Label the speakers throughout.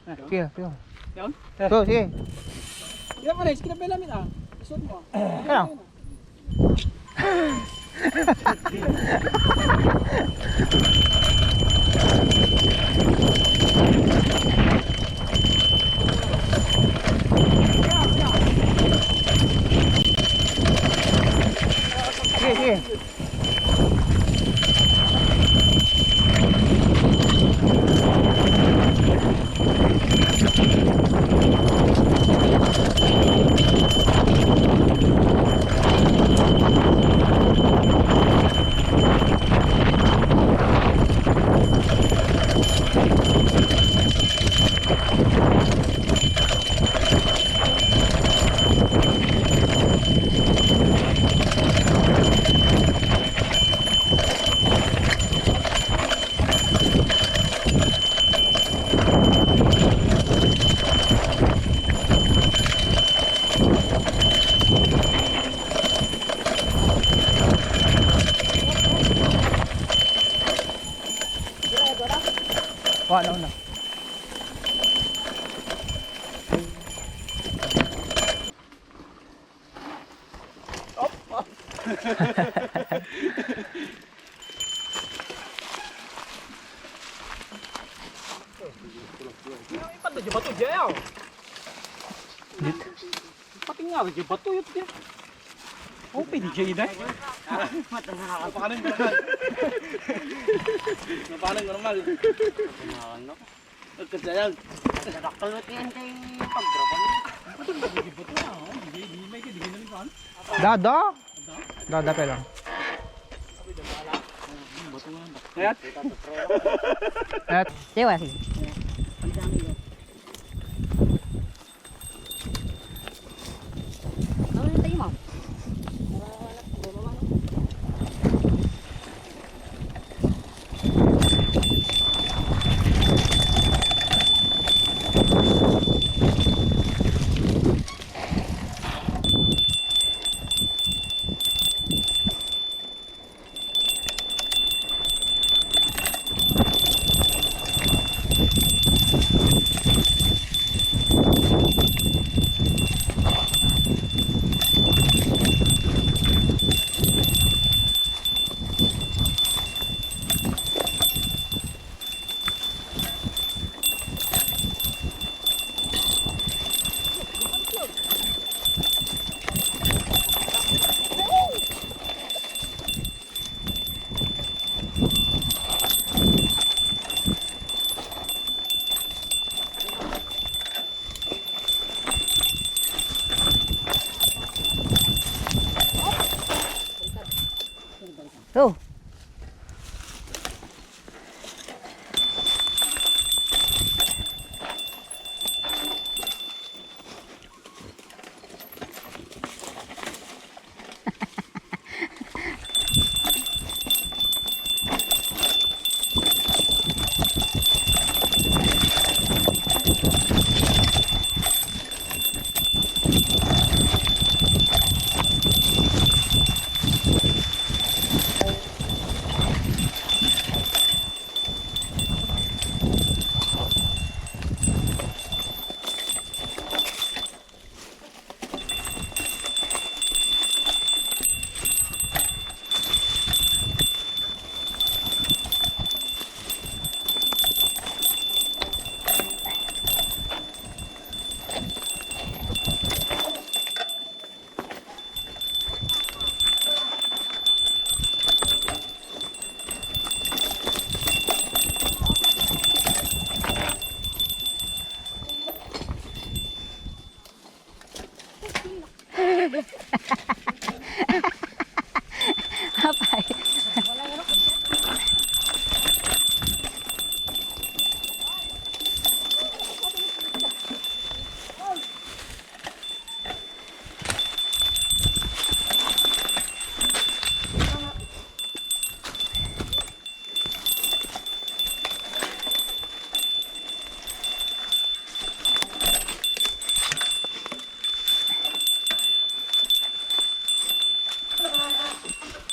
Speaker 1: Sige, sige.
Speaker 2: Yan?
Speaker 1: Go, sige.
Speaker 2: Yan pa rin, kinabay namin ah. Isot mo.
Speaker 1: Ano? Sige, sige. Wala na.
Speaker 2: Ipan na batu dia.
Speaker 1: Dit.
Speaker 2: Patinggal aja batu itu dia. Oh, PDJ dah. Napanin normal. Napanin normal. Ano? Nagkadayag. Nagkakalot yan kay pagdrapan. Ito nagiging bato na. Hindi may kidigin na rin.
Speaker 1: Dada. Dada pa lang.
Speaker 2: Bato na. Kayat?
Speaker 1: At
Speaker 3: Sewa sih. Ano yung tayo mo? Tuh. Apa ya?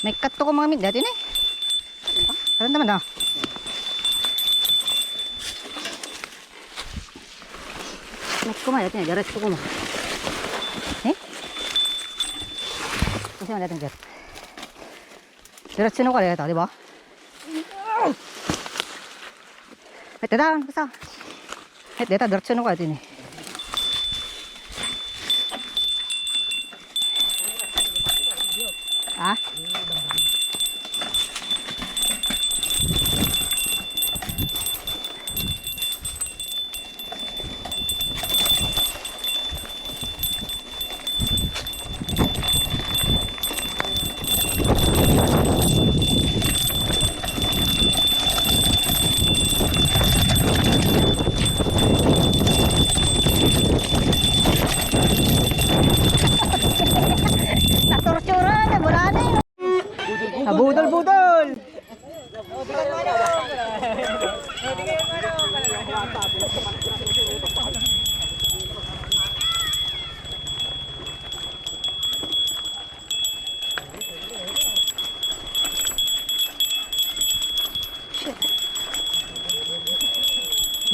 Speaker 3: May kato ko mga mit dati na eh. Karan naman na. Naku mah datang garet ko mah. Kasi mah datang garet. Garet sino ka dito, di ba? Dadan, basta. Dito garet sino ka dito ni. Ah? Nasursuran na, wala na yun.
Speaker 1: Budol-budol!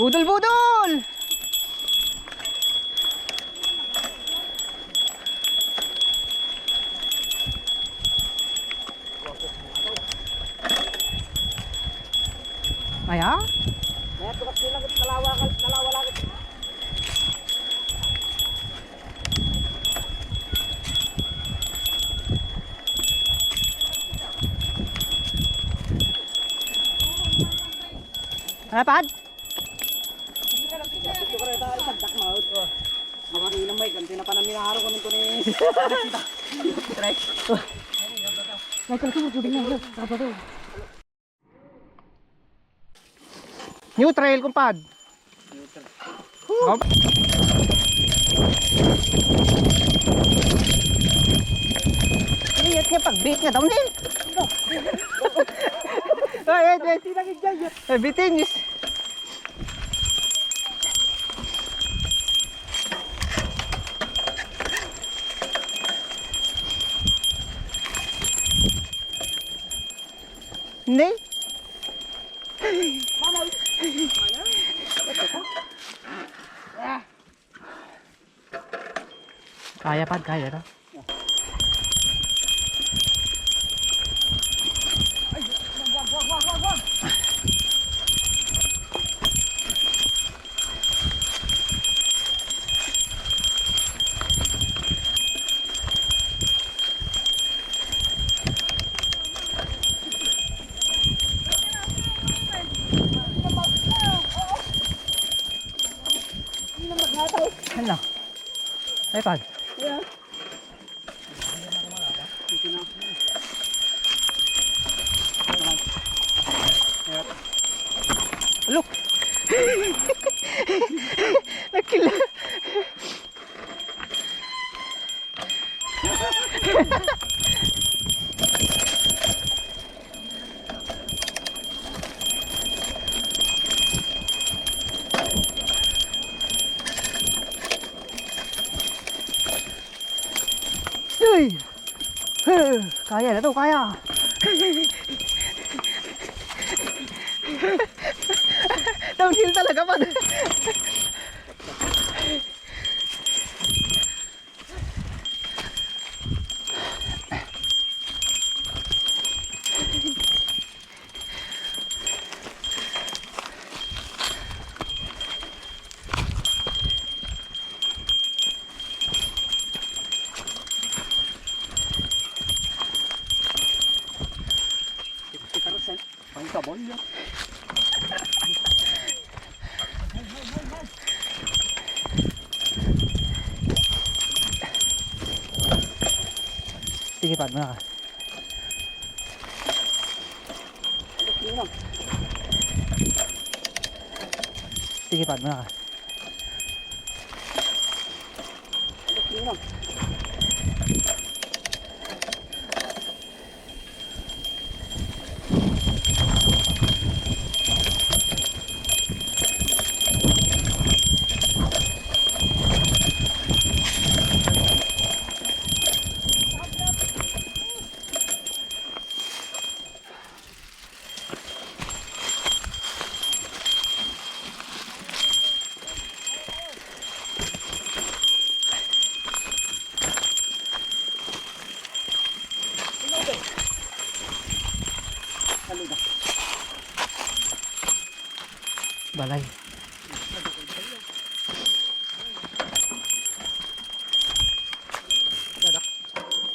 Speaker 1: Budol-budol! Maya?
Speaker 2: Maya tukas din lang nalawa lang.
Speaker 1: Napad?
Speaker 2: Ito ko rin tayo sagdak maut. Mga inang may ganti na pa namin araw kami ko ni. Try.
Speaker 1: New trail, kumpad. Oh.
Speaker 3: Ini yung pag-beat nga daw nil.
Speaker 1: Ay, bitin is. Hindi. Kaya pad, kaya na. Ano? Ay pad. Look. Nakila. Uy. Kaya na to, kaya. Downhill talaga pa.
Speaker 2: Pang sabon yun.
Speaker 1: Sige pad, muna ka. Sige pad, muna ka. Balay.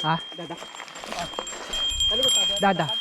Speaker 1: Ha?
Speaker 2: Dada.
Speaker 1: Dada.